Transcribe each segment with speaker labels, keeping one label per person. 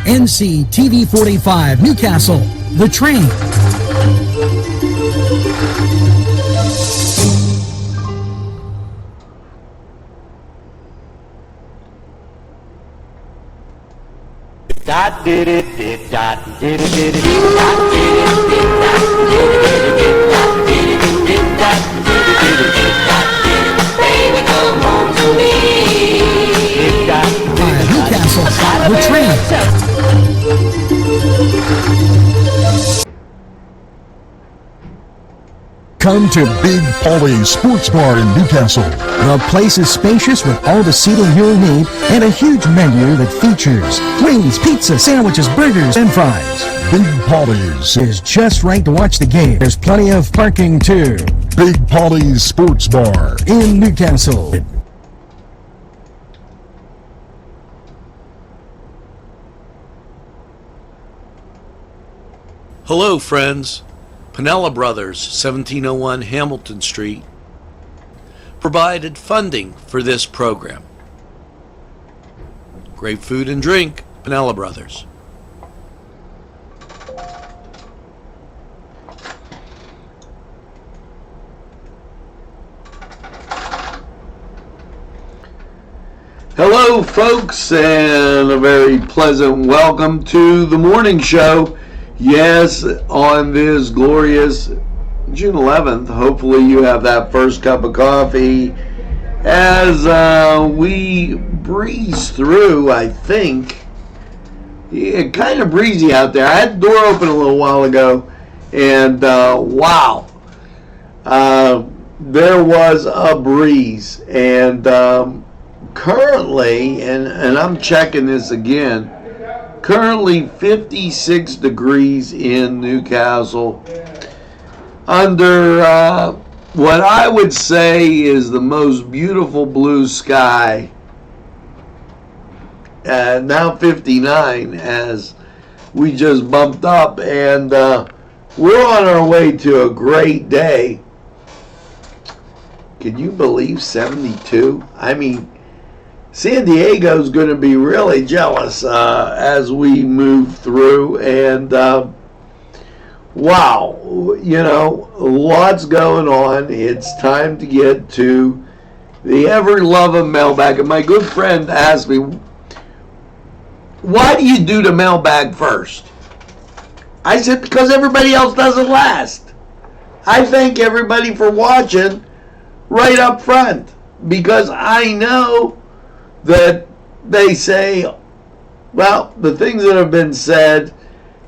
Speaker 1: NCTV45 Newcastle, The Train.
Speaker 2: Dot did it did dot did it did it dot did it did dot did it did dot did it did dot did it did dot did it. Baby, come home to me.
Speaker 1: Newcastle, The Train.
Speaker 3: Come to Big Polly's Sports Bar in Newcastle.
Speaker 1: The place is spacious with all the seating you'll need and a huge menu that features wings, pizza, sandwiches, burgers, and fries.
Speaker 3: Big Polly's
Speaker 1: is just right to watch the game. There's plenty of parking too.
Speaker 3: Big Polly's Sports Bar
Speaker 1: in Newcastle.
Speaker 4: Hello, friends. Pinella Brothers, 1701 Hamilton Street, provided funding for this program. Great food and drink, Pinella Brothers.
Speaker 5: Hello, folks, and a very pleasant welcome to the morning show. Yes, on this glorious June 11th, hopefully you have that first cup of coffee as we breeze through. I think it's kind of breezy out there. I had the door open a little while ago, and wow, there was a breeze. And currently, and I'm checking this again, currently 56 degrees in Newcastle under what I would say is the most beautiful blue sky. Now 59 as we just bumped up, and we're on our way to a great day. Can you believe 72? I mean, San Diego's going to be really jealous as we move through, and wow, you know, lots going on. It's time to get to the ever-loving mailbag. And my good friend asked me, why do you do the mailbag first? I said, because everybody else does it last. I thank everybody for watching right up front, because I know that they say, well, the things that have been said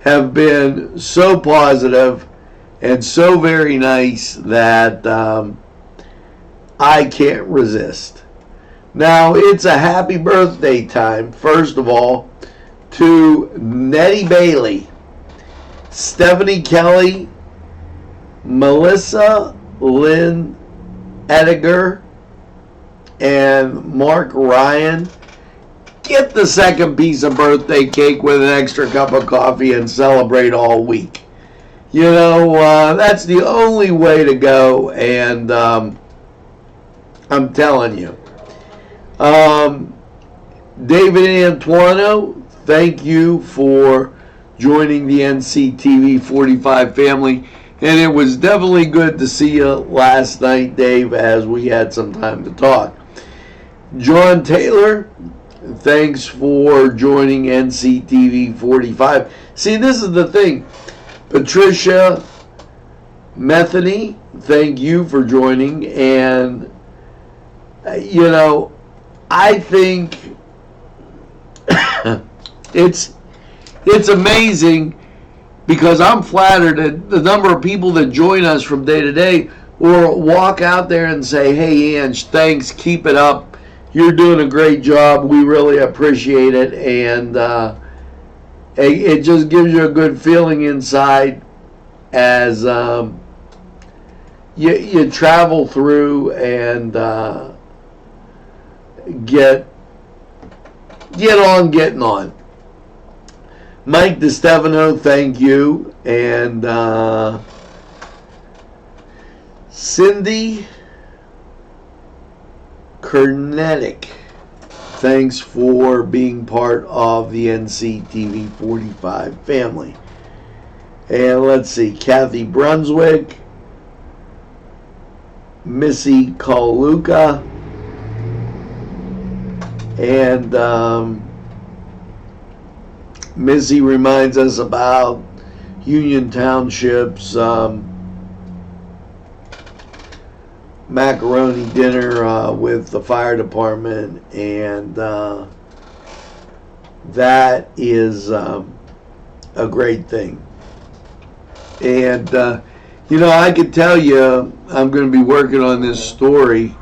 Speaker 5: have been so positive and so very nice that I can't resist. Now, it's a happy birthday time, first of all, to Nettie Bailey, Stephanie Kelly, Melissa Lynn Ediger, and Mark Ryan. Get the second piece of birthday cake with an extra cup of coffee and celebrate all week. You know, that's the only way to go, and I'm telling you. David Antuano, thank you for joining the NCTV45 family. And it was definitely good to see you last night, Dave, as we had some time to talk. John Taylor, thanks for joining NCTV45. See, this is the thing. Patricia Metheny, thank you for joining. And, you know, I think it's amazing, because I'm flattered at the number of people that join us from day to day or walk out there and say, hey, Ange, thanks, keep it up. You're doing a great job. We really appreciate it. And it just gives you a good feeling inside as you travel through and get on getting on. Mike DeStefano, thank you. And Cindy Kernetic, thanks for being part of the NCTV45 family. And let's see, Kathy Brunswick, Missy Kaluka, and Missy reminds us about Union Township's macaroni dinner with the fire department, and that is a great thing. And I could tell you I'm going to be working on this story,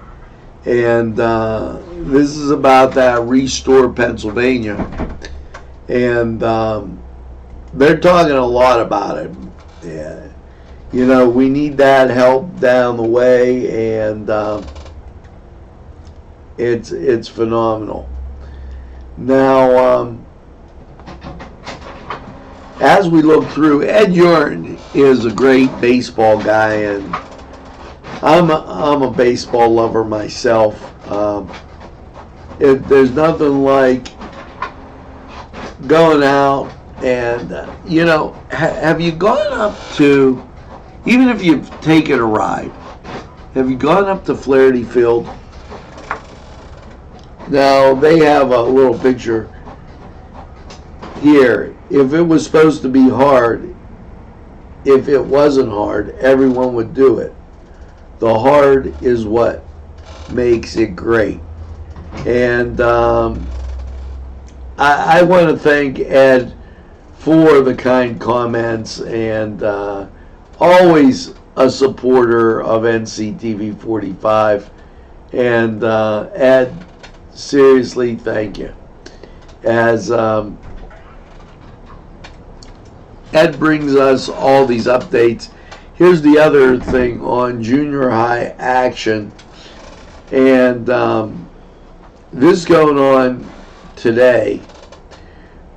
Speaker 5: and this is about that Restore Pennsylvania, and they're talking a lot about it. Yeah. We need that help down the way, and it's phenomenal. Now, as we look through, Ed Urn is a great baseball guy, and I'm a baseball lover myself. There's nothing like going out and have you gone up to, even if you've taken a ride, have you gone up to Flaherty Field? Now, they have a little picture here. If it was supposed to be hard, if it wasn't hard, everyone would do it. The hard is what makes it great. And I want to thank Ed for the kind comments, and always a supporter of NCTV45. And Ed, seriously, thank you. As Ed brings us all these updates. Here's the other thing on junior high action, and this is going on today.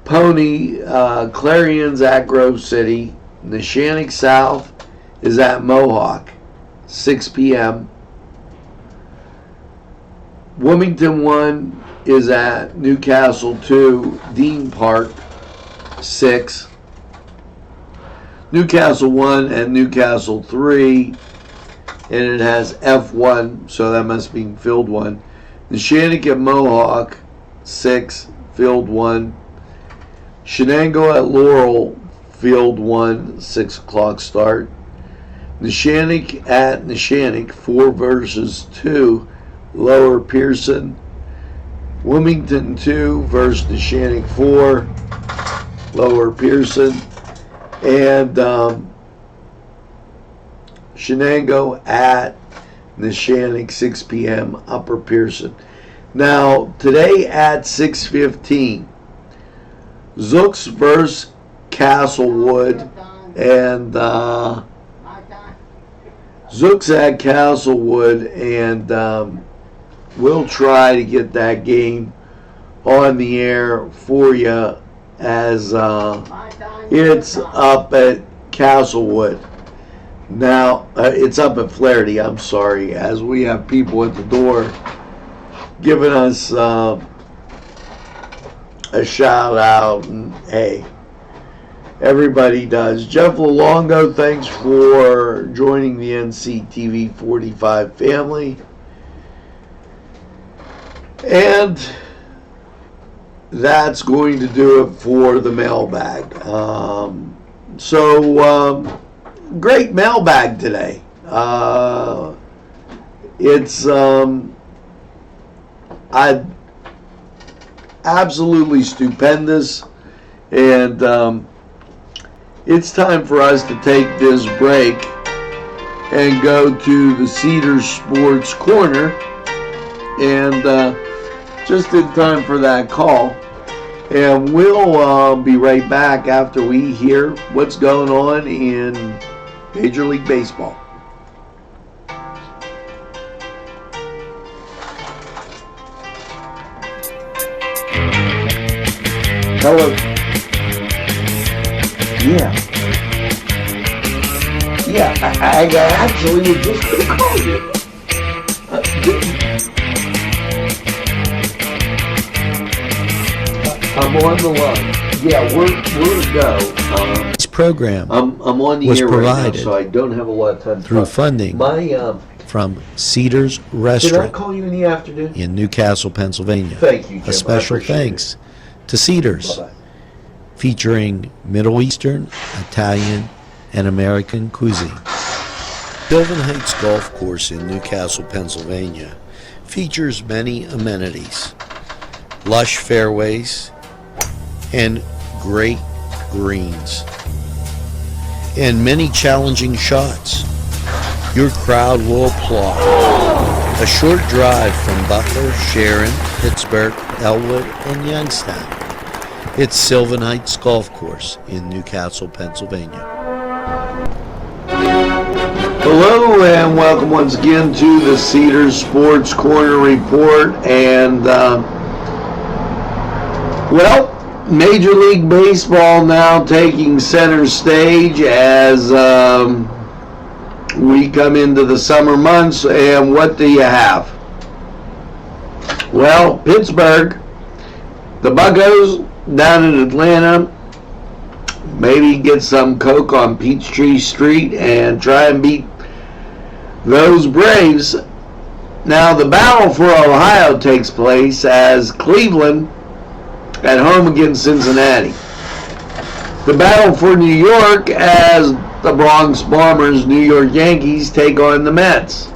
Speaker 5: Pony, Clarion's at Grove City. Neshannock South is at Mohawk, 6 p.m. Wilmington 1 is at Newcastle 2, Dean Park, 6. Newcastle 1 and Newcastle 3, and it has F1, so that must be Field 1. Neshannock at Mohawk, 6, Field 1. Shenango at Laurel, Field 1, 6 o'clock start. Neshannock at Neshannock, 4 versus 2, Lower Pearson. Wilmington 2 versus Neshannock 4, Lower Pearson. And Shenango at Neshannock, 6 p.m., Upper Pearson. Now, today at 6:15, Zooks versus Castlewood, and Zooks at Castlewood, and we'll try to get that game on the air for you as it's up at Castlewood. Now, it's up at Flaherty, I'm sorry, as we have people at the door giving us a shout out, and hey, everybody does. Jeff Lalongo, thanks for joining the NCTV45 family. And that's going to do it for the mailbag. Great mailbag today. It's absolutely stupendous, and it's time for us to take this break and go to the Cedar Sports Corner, and just in time for that call. And we'll be right back after we hear what's going on in Major League Baseball. Hello. Yeah, I actually was just going to call you. I'm on the line. Yeah, we're to go.
Speaker 4: This program
Speaker 5: I'm on the
Speaker 4: was
Speaker 5: air right now,
Speaker 4: provided
Speaker 5: so I don't have a lot of time to
Speaker 4: through
Speaker 5: talk.
Speaker 4: funding
Speaker 5: My
Speaker 4: from Cedars
Speaker 5: did I
Speaker 4: Restaurant
Speaker 5: call you in the afternoon?
Speaker 4: in Newcastle, Pennsylvania.
Speaker 5: Thank you, Jim.
Speaker 4: A special
Speaker 5: I appreciate
Speaker 4: thanks to Cedars,
Speaker 5: Bye-bye.
Speaker 4: featuring Middle Eastern, Italian, and American cuisine. Sylvan Heights Golf Course in Newcastle, Pennsylvania features many amenities, lush fairways, and great greens, and many challenging shots. Your crowd will applaud. A short drive from Butler, Sharon, Pittsburgh, Elwood, and Youngstown. It's Sylvan Heights Golf Course in Newcastle, Pennsylvania.
Speaker 5: Hello and welcome once again to the Cedars Sports Corner Report. And Major League Baseball now taking center stage as we come into the summer months. And what do you have? Well, Pittsburgh, the Buccos down in Atlanta, maybe get some Coke on Peachtree Street and try and beat those Braves. Now the battle for Ohio takes place as Cleveland at home against Cincinnati. The battle for New York as the Bronx Bombers, New York Yankees take on the Mets.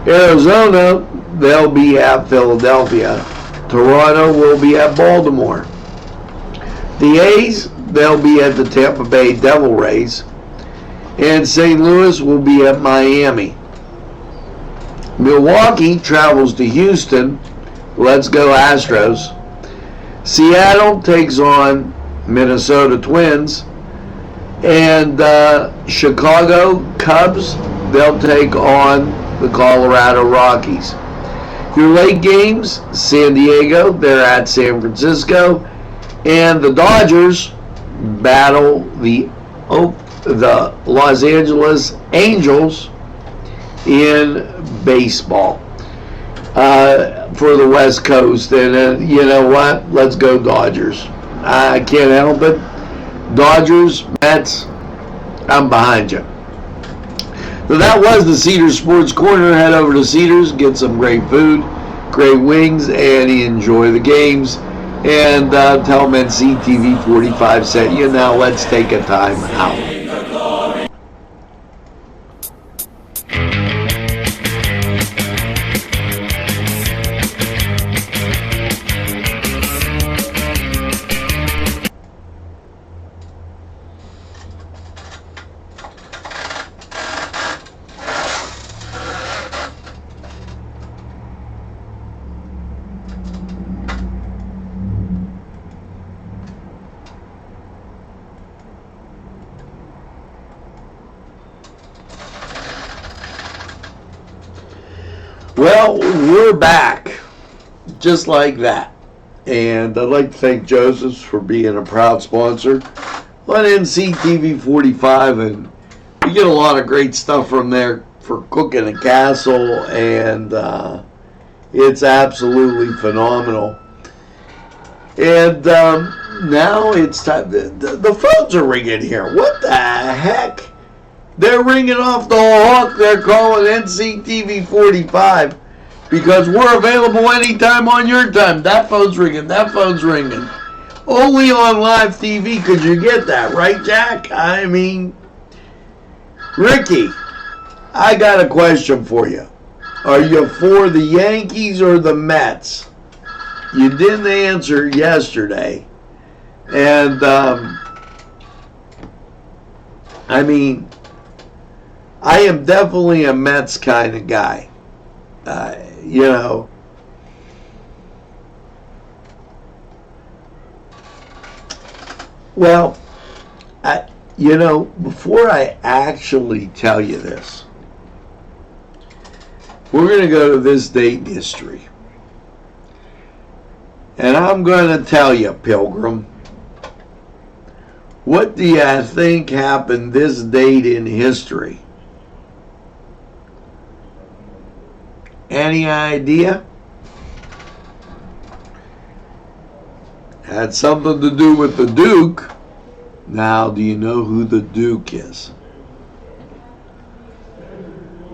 Speaker 5: Arizona, they'll be at Philadelphia. Toronto will be at Baltimore. The A's, they'll be at the Tampa Bay Devil Rays. And St. Louis will be at Miami. Milwaukee travels to Houston. Let's go Astros. Seattle takes on Minnesota Twins. And Chicago Cubs, they'll take on the Colorado Rockies. Your late games, San Diego, they're at San Francisco. And the Dodgers battle the Los Angeles Angels in baseball for the West Coast. And you know what? Let's go Dodgers. I can't help it. Dodgers, Mets, I'm behind you. So that was the Cedars Sports Corner. Head over to Cedars, get some great food, great wings, and enjoy the games. And tell them NCTV45 sent you. Now let's take a time out. Well, we're back, just like that. And I'd like to thank Joseph's for being a proud sponsor on NCTV45. And we get a lot of great stuff from there for cooking a castle. And it's absolutely phenomenal. And now it's time. The phones are ringing here. What the heck? They're ringing off the hook. They're calling NCTV45 because we're available anytime on your time. That phone's ringing. That phone's ringing. Only on live TV could you get that, right, Jack? I mean, Ricky, I got a question for you. Are you for the Yankees or the Mets? You didn't answer yesterday. And, I mean, I am definitely a Mets kind of guy. You know. Well, before I actually tell you this, we're going to go to this date in history. And I'm going to tell you, Pilgrim, what do you think happened this date in history? Any idea? had something to do with the Duke. Now, do you know who the Duke is?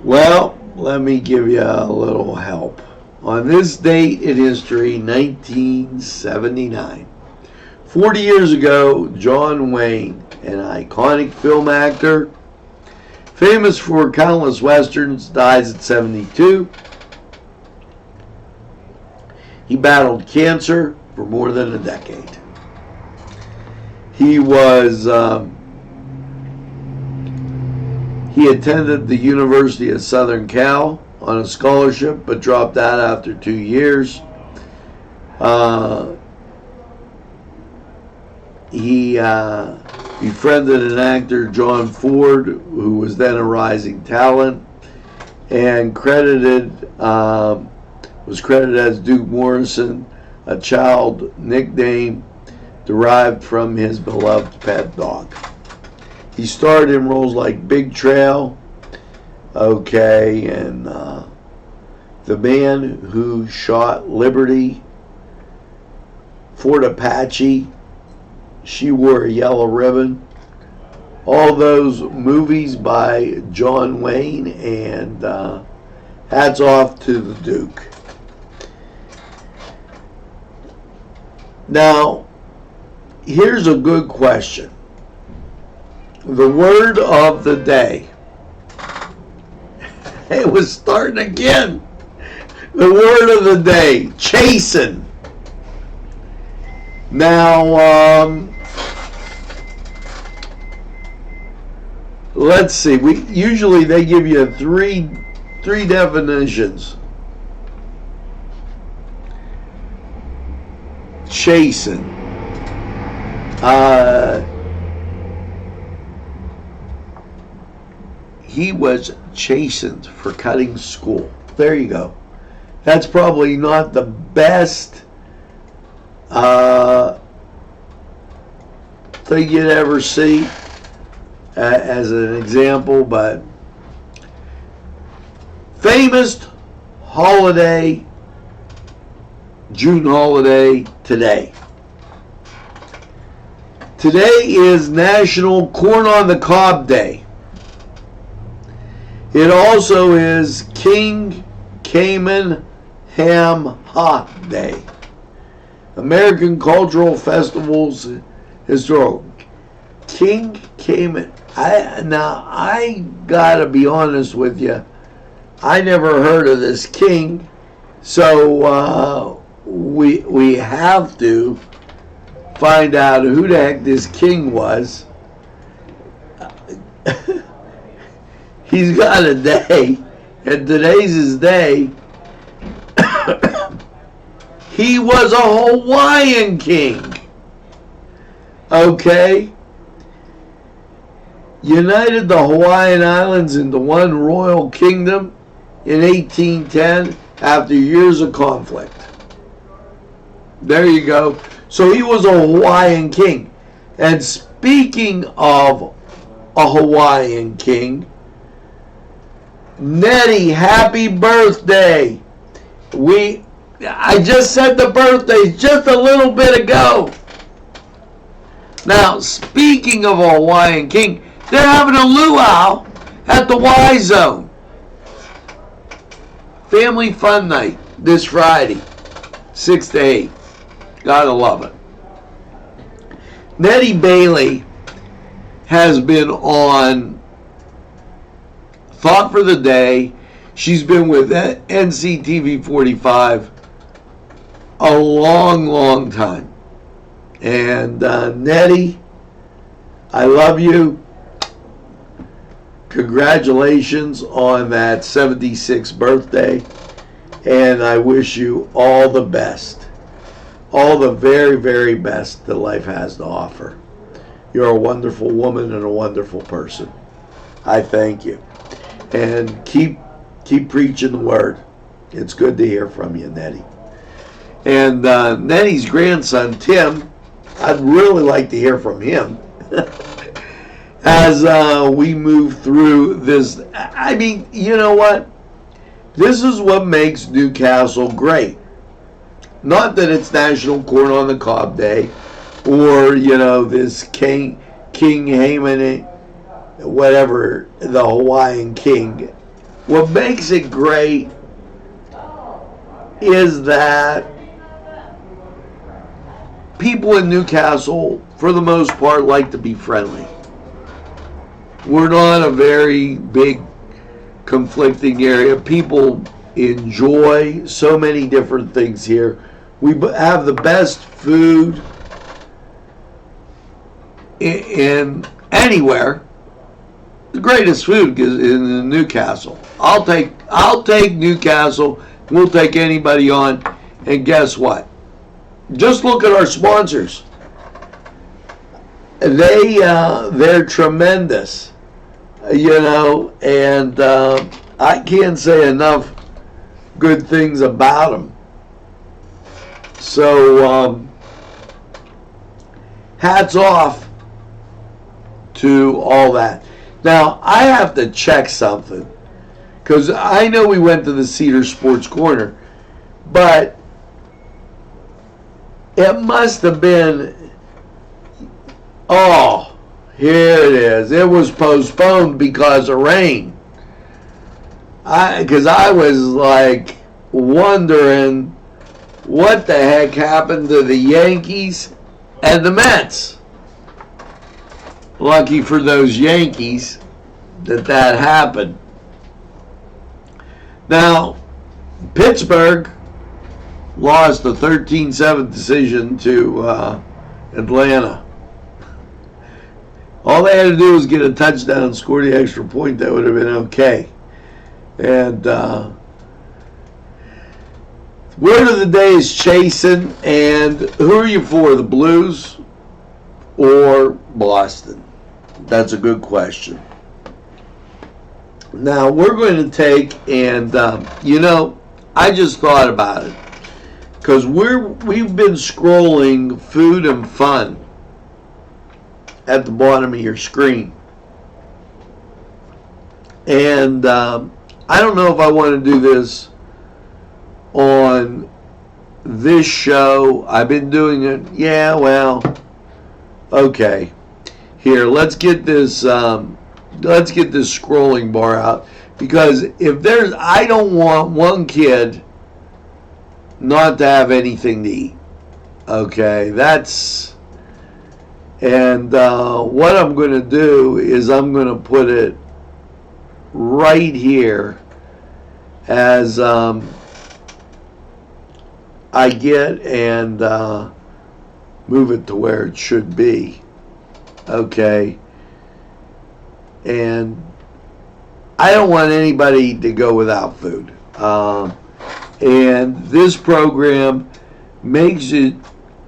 Speaker 5: Well, let me give you a little help. On this date in history, 1979, 40 years ago, John Wayne, an iconic film actor, famous for countless westerns, dies at 72. He battled cancer for more than a decade. He attended the University of Southern Cal on a scholarship, but dropped out after 2 years. He befriended an actor, John Ford, who was then a rising talent, and was credited as Duke Morrison, a child nickname derived from his beloved pet dog. He starred in roles like Big Trail, and The Man Who Shot Liberty, Fort Apache, She Wore a Yellow Ribbon. All those movies by John Wayne, and hats off to the Duke. Now, here's a good question. The word of the day. It was starting again. The word of the day, chasten. Now, let's see. Usually they give you three definitions. Chasten. He was chastened for cutting school. There you go. That's probably not the best thing you'd ever see as an example, but famous holiday, June holiday today. Today is National Corn on the Cob Day. It also is King Cayman Ham Hock Day. American Cultural Festivals Historical. King Cayman. I gotta be honest with you. I never heard of this king, so we have to find out who the heck this king was. He's got a day, and today's his day. He was a Hawaiian king. Okay? United the Hawaiian Islands into one royal kingdom in 1810 after years of conflict. There you go. So he was a Hawaiian king. And speaking of a Hawaiian king, Nettie, happy birthday. I just said the birthdays just a little bit ago. Now, speaking of a Hawaiian king, they're having a luau at the Y Zone. Family fun night this Friday, 6 to 8. Gotta love it. Nettie Bailey has been on Thought for the Day. She's been with NCTV45 a long, long time. And Nettie, I love you. Congratulations on that 76th birthday. And I wish you all the best. All the very, very best that life has to offer. You're a wonderful woman and a wonderful person. I thank you. And keep preaching the word. It's good to hear from you, Nettie. And Nettie's grandson, Tim, I'd really like to hear from him as we move through this. I mean, you know what? This is what makes Newcastle great. Not that it's National Corn on the Cob Day, or this King Haman, whatever, the Hawaiian king. What makes it great is that people in Newcastle, for the most part, like to be friendly. We're not a very big conflicting area. People enjoy so many different things here. We have the best food in anywhere. The greatest food is in Newcastle. I'll take Newcastle. We'll take anybody on. And guess what? Just look at our sponsors. They're tremendous, and I can't say enough good things about them. So hats off to all that. Now I have to check something, because I know we went to the Cedar Sports Corner, but it must have been, oh, here it is. It was postponed because of rain. Because I was like wondering what the heck happened to the Yankees and the Mets. Lucky for those Yankees that happened. Now, Pittsburgh lost a 13-7 decision to Atlanta. All they had to do was get a touchdown and score the extra point. That would have been okay. And word of the day is chasing. And who are you for, the Blues or Boston? That's a good question. Now, we're going to take, and I just thought about it, because we've been scrolling food and fun at the bottom of your screen. And I don't know if I want to do this on this show. I've been doing it. Yeah, well, okay. Here, let's get this scrolling bar out, because I don't want one kid not to have anything to eat. Okay, and what I'm going to do is I'm going to put it right here as I get, and move it to where it should be. Okay, and I don't want anybody to go without food. And this program makes it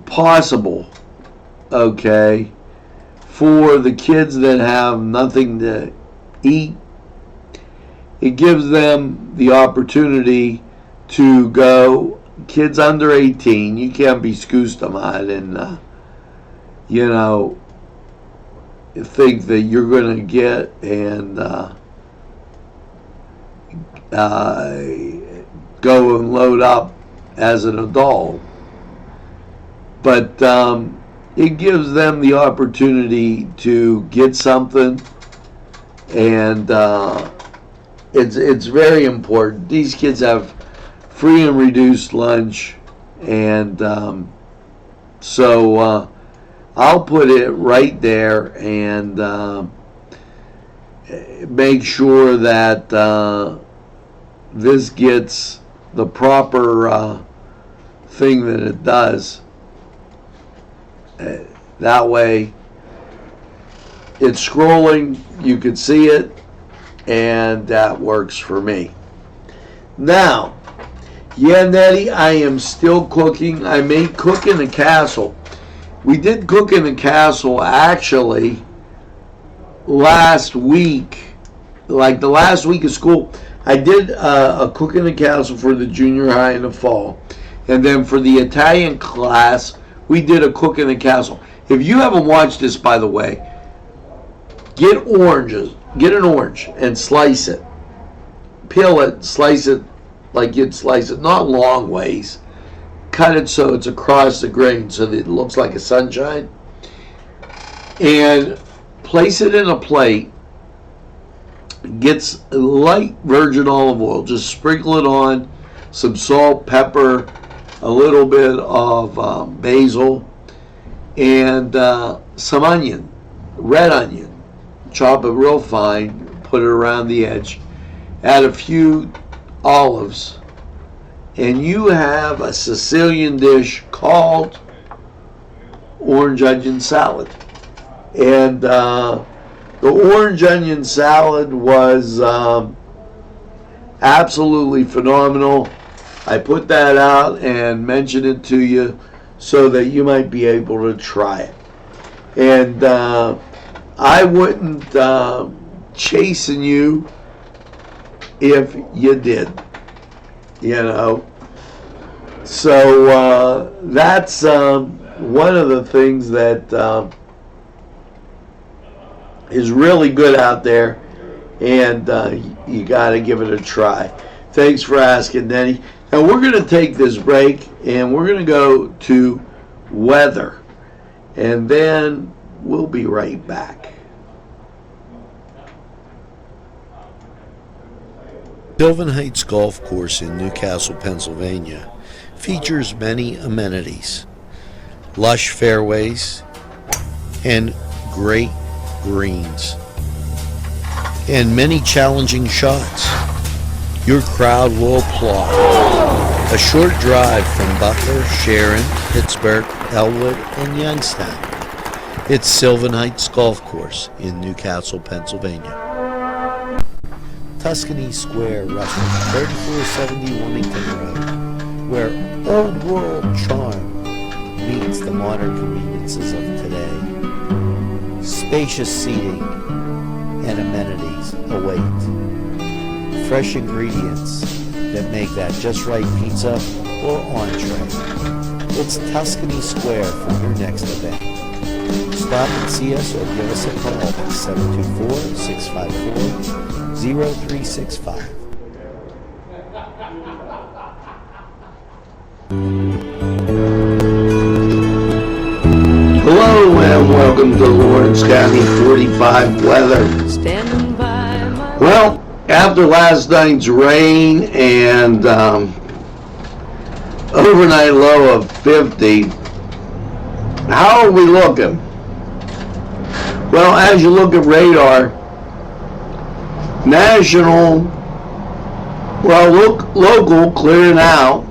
Speaker 5: possible, okay, for the kids that have nothing to eat. It gives them the opportunity to go, kids under 18, you can't be scoostamad and, think that you're going to get and go and load up as an adult. But it gives them the opportunity to get something, and it's very important. These kids have free and reduced lunch, and so I'll put it right there and make sure that this gets the proper thing that it does. That way it's scrolling, you can see it, and that works for me. Now, yeah, Nettie, I am still cooking. I made Cook in the Castle. We did Cook in the Castle actually last week, like the last week of school. I did a Cook in the Castle for the junior high in the fall. And then for the Italian class, we did a Cook in the Castle. If you haven't watched this, by the way, get oranges. Get an orange and slice it. Peel it, slice it like you'd slice it, not long ways. cut it so it's across the grain so that it looks like a sunshine. And place it in a plate. Gets light virgin olive oil. Just sprinkle it on. Some salt, pepper, a little bit of basil, and some onion, red onion. Chop it real fine. Put it around the edge. Add a few olives. And you have a Sicilian dish called orange onion salad. And the orange onion salad was absolutely phenomenal. I put that out and mentioned it to you so that you might be able to try it. And I wouldn't chasten you if you did, you know. So that's one of the things that is really good out there, and you got to give it a try. Thanks for asking, Denny. Now we're going to take this break, and we're going to go to weather, and then we'll be right back.
Speaker 4: Sylvan Heights Golf Course in Newcastle, Pennsylvania features many amenities, lush fairways, and great greens, and many challenging shots. Your crowd will applaud. A short drive from Butler, Sharon, Pittsburgh, Elwood, and Youngstown. It's Sylvan Heights Golf Course in Newcastle, Pennsylvania. Tuscany Square Restaurant, 3470 Wilmington Road, where old world charm meets the modern conveniences of today. Spacious seating and amenities await. Fresh ingredients that make that just right pizza or entree. It's Tuscany Square for your next event. Stop and see us or give us a call at 724-654-0365.
Speaker 5: Hello and welcome to Lawrence County 45 weather. Well, after last night's rain and overnight low of 50, how are we looking? Well, as you look at radar, national, well, local clearing out,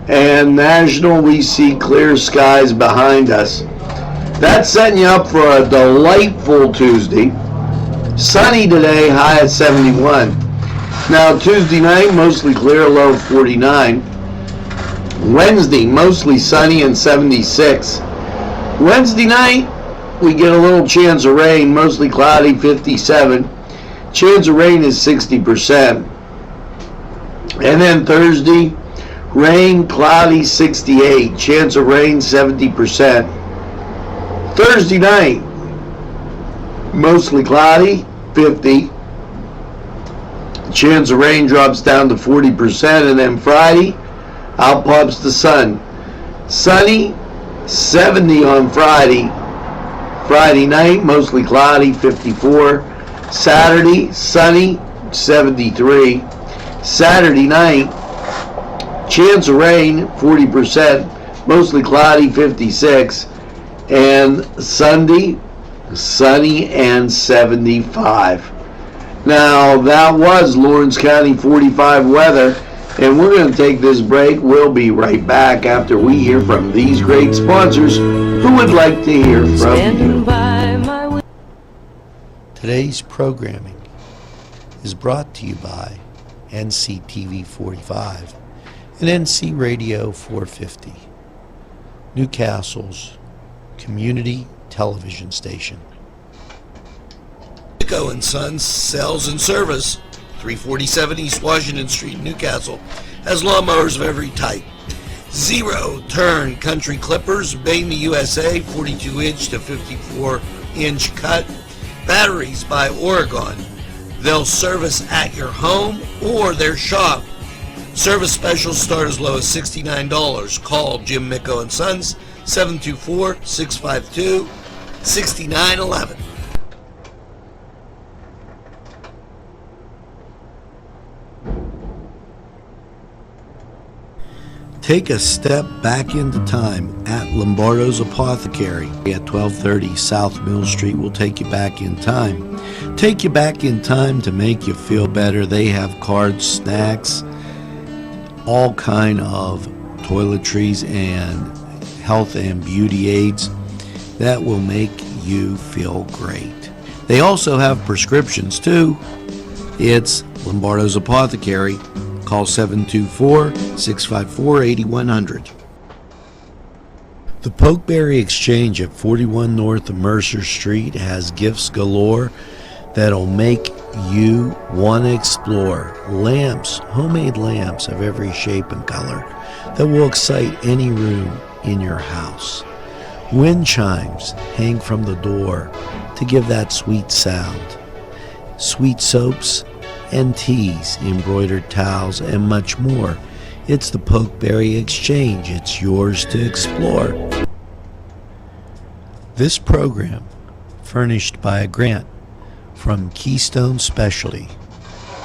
Speaker 5: and national we see clear skies behind us. That's setting you up for a delightful Tuesday. Sunny today, high at 71. Now Tuesday night, mostly clear, low 49. Wednesday, mostly sunny and 76. Wednesday night, we get a little chance of rain, mostly cloudy, 57. Chance of rain is 60%. And then Thursday, rain, cloudy, 68. Chance of rain, 70%. Thursday night, mostly cloudy, 50. Chance of rain drops down to 40%. And then Friday, out pops the sun. Sunny, 70 on Friday. Friday night, mostly cloudy, 54. Saturday, sunny, 73. Saturday night, chance of rain, 40%, mostly cloudy, 56. And Sunday, sunny and 75. Now, that was Lawrence County 45 weather, and we're going to take this break. We'll be right back after we hear from these great sponsors who would like to hear from you.
Speaker 4: Today's programming is brought to you by NCTV45 and NC Radio 450, Newcastle's community television station. Nico & Sons Sales and Service, 347 East Washington Street, Newcastle, has lawnmowers of every type. Zero-turn country clippers, made in the USA, 42-inch to 54-inch cut. Batteries by Oregon. They'll service at your home or their shop.
Speaker 6: Service specials start as low as $69. Call Jim Micco and Sons, 724-652-6911. Take a step back into time at Lombardo's Apothecary at 1230 South Mill Street will take you back in time. Take you back in time to make you feel better. They have cards, snacks, all kind of toiletries and health and beauty aids that will make you feel great. They also have prescriptions too. It's Lombardo's Apothecary. Call 724-654-8100. The Pokeberry Exchange at 41 North Mercer Street has gifts galore that'll make you want to explore. Lamps, homemade lamps of every shape and color that will excite any room in your house. Wind chimes hang from the door to give that sweet sound. Sweet soaps and teas, embroidered towels, and much more. It's the Pokeberry Exchange. It's yours to explore. This program furnished by a grant from Keystone Specialty,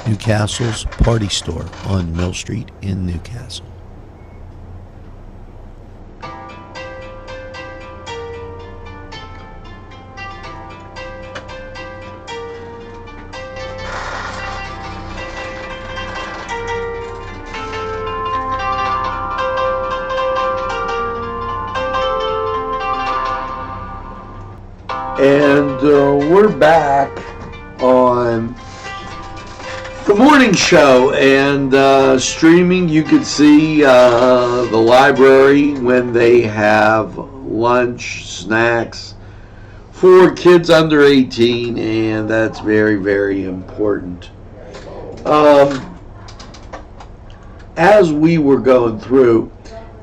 Speaker 6: Newcastle's party store on Mill Street in Newcastle.
Speaker 5: And we're back on the morning show and streaming. You can see the library when they have lunch, snacks for kids under 18, and that's very, very important. As we were going through,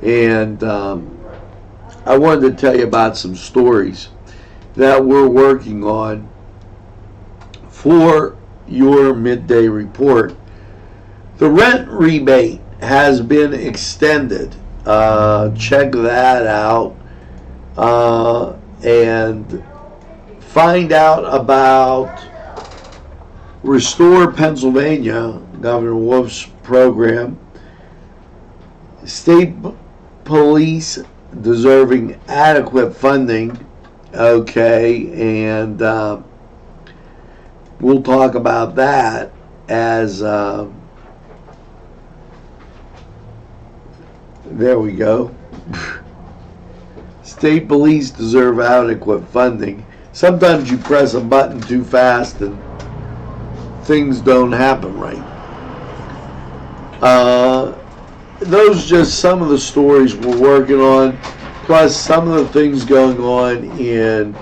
Speaker 5: and I wanted to tell you about some stories that we're working on for your midday report. The rent rebate has been extended. Check that out and find out about Restore Pennsylvania, Governor Wolf's program. State police deserving adequate funding. Okay, and we'll talk about that as there we go. State police deserve adequate funding. Sometimes you press a button too fast and things don't happen right. Those are just some of the stories we're working on, plus some of the things going on in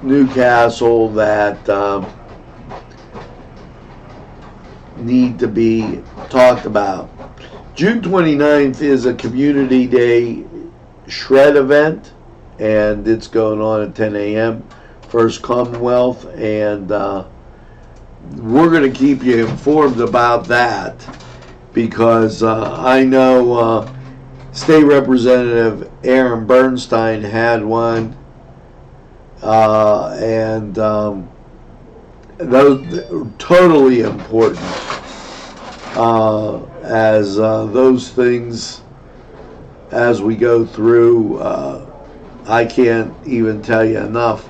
Speaker 5: Newcastle that need to be talked about. June 29th is a Community Day shred event, and it's going on at 10 a.m. First Commonwealth, and we're going to keep you informed about that, because I know State Representative Aaron Bernstein had one, and those are totally important as those things, as we go through, I can't even tell you enough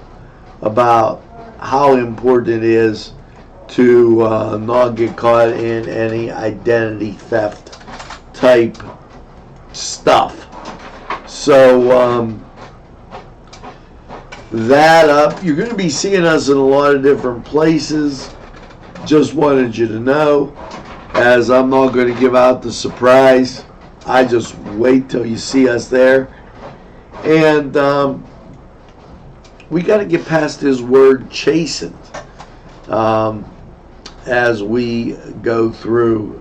Speaker 5: about how important it is to not get caught in any identity theft type stuff. So that up, you're going to be seeing us in a lot of different places. Just wanted you to know, as I'm not going to give out the surprise. I just wait till you see us there. And we got to get past this word chastened as we go through.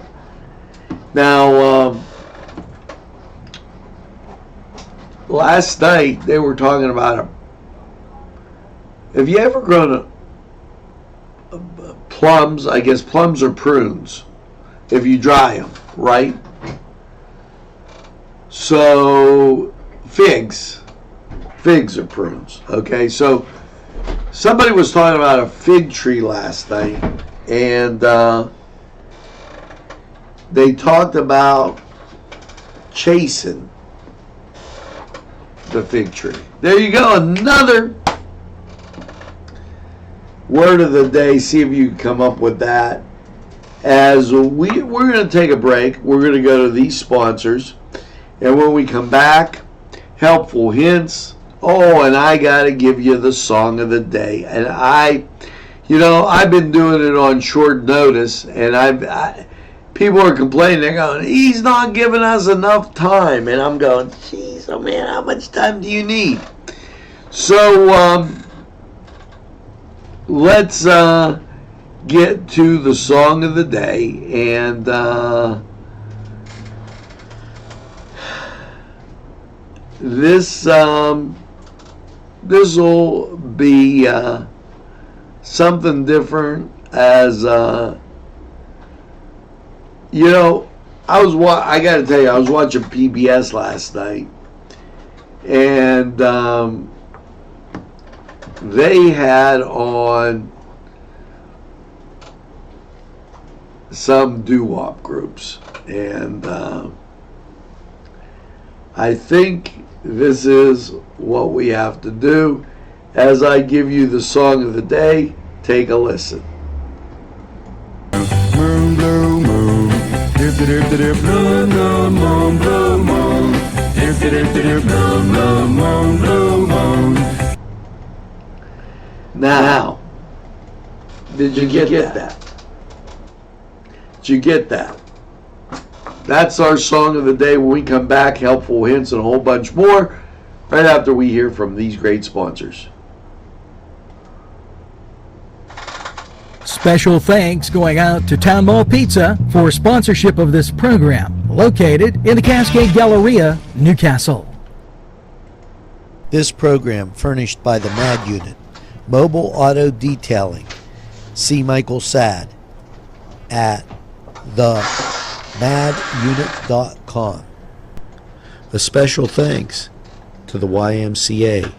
Speaker 5: Now, last night they were talking about have you ever grown a plums. I guess plums are prunes if you dry them, right? So figs are prunes. Okay, so somebody was talking about a fig tree last night, and they talked about chasing the fig tree. There you go, another word of the day. See if you can come up with that. As we're going to take a break, we're going to go to these sponsors, and when we come back, helpful hints. Oh, and I got to give you the song of the day. And I've been doing it on short notice, and people are complaining. They're going, he's not giving us enough time. And I'm going, geez, oh man, how much time do you need? So let's get to the song of the day. And this will be something different. As I got to tell you, I was watching PBS last night, and they had on some doo-wop groups, and I think this is what we have to do. As I give you the song of the day, take a listen.
Speaker 7: Moon, blue moon, dip dip dip, blue moon, moon, blue moon, dip dip dip, blue moon, moon, blue moon.
Speaker 5: Now, did you get that? Did you get that? That's our song of the day. When we come back, helpful hints and a whole bunch more, right after we hear from these great sponsors.
Speaker 1: Special thanks going out to Town Mall Pizza for sponsorship of this program, located in the Cascade Galleria, Newcastle.
Speaker 6: This program furnished by the MAD Unit, Mobile Auto Detailing. See Michael Sad at themadunit.com. A special thanks to the YMCA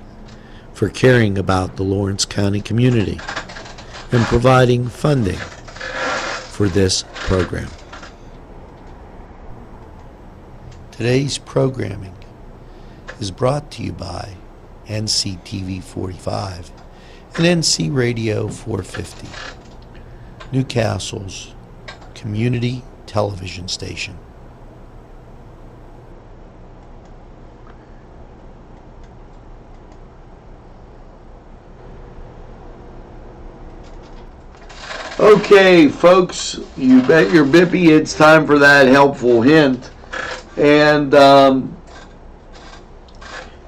Speaker 6: for caring about the Lawrence County community and providing funding for this program. Today's programming is brought to you by NCTV45 and NC Radio 450, Newcastle's community television station.
Speaker 5: Okay, folks, you bet your bippy it's time for that helpful hint. And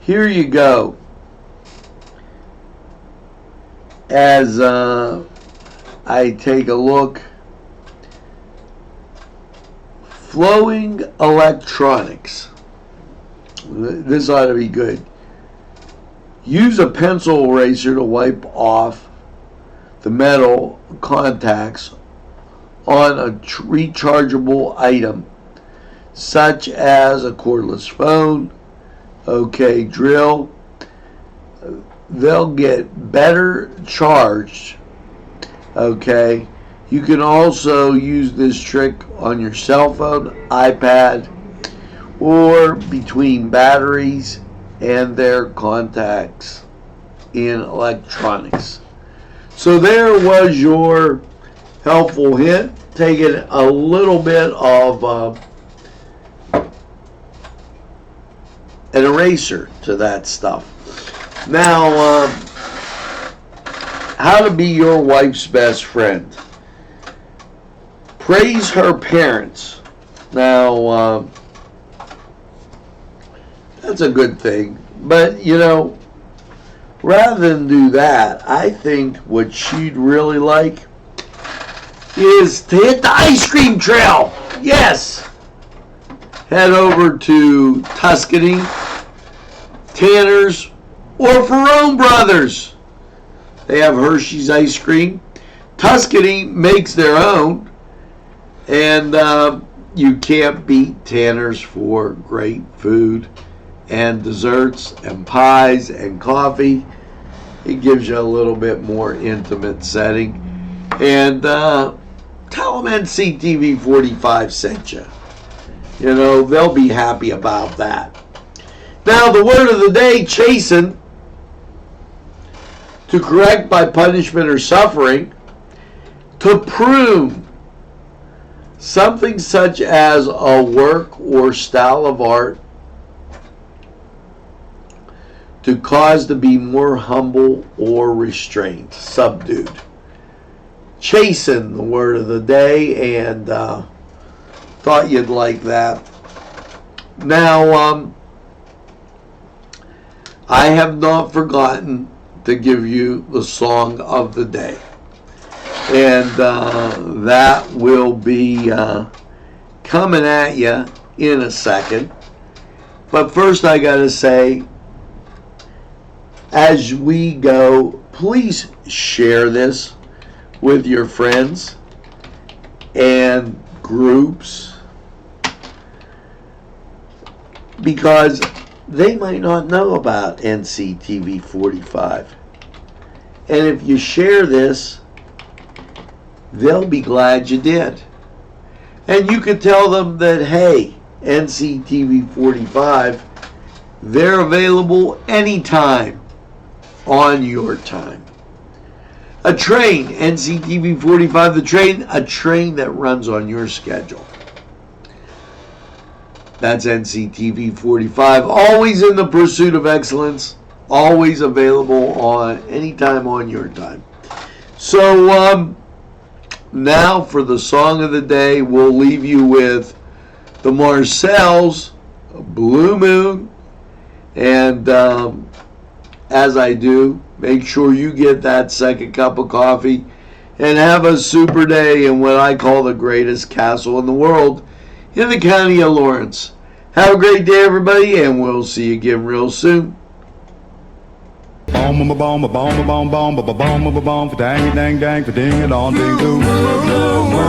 Speaker 5: here you go. As I take a look, flowing electronics. This ought to be good. Use a pencil eraser to wipe off the metal contacts on a rechargeable item, such as a cordless phone, drill. They'll get better charged. You can also use this trick on your cell phone, iPad, or between batteries and their contacts in electronics. So there was your helpful hint. Taking a little bit of an eraser to that stuff. Now, how to be your wife's best friend. Praise her parents. Now, that's a good thing. But, rather than do that, I think what she'd really like is to hit the ice cream trail. Yes. Head over to Tuscany, Tanner's, or Ferrone Brothers. They have Hershey's ice cream. Tuscany makes their own, and you can't beat Tanner's for great food and desserts and pies and coffee. It gives you a little bit more intimate setting. And tell them NCTV45 sent you. You know, they'll be happy about that. Now, the word of the day, chasten, to correct by punishment or suffering. To prune, something such as a work or style of art. To cause to be more humble or restrained, subdued. Chasten, the word of the day, and thought you'd like that. Now, I have not forgotten to give you the song of the day. And that will be coming at you in a second. But first I got to say, as we go, please share this with your friends and groups, because they might not know about NCTV 45. And if you share this, they'll be glad you did. And you could tell them that, hey, NCTV 45, they're available anytime on your time. A train, NCTV 45, the train, a train that runs on your schedule. That's NCTV 45, always in the pursuit of excellence, always available on anytime on your time. So now for the song of the day, we'll leave you with the Marcells, Blue Moon, and as I do, make sure you get that second cup of coffee and have a super day in what I call the greatest castle in the world in the county of Lawrence. Have a great day, everybody, and we'll see you again real soon.
Speaker 7: Bomb, bomb, bomb, bomb, bomb, bomb, bomb, bomb, bomb, dang, dang, dang, ding, dong, ding, doo.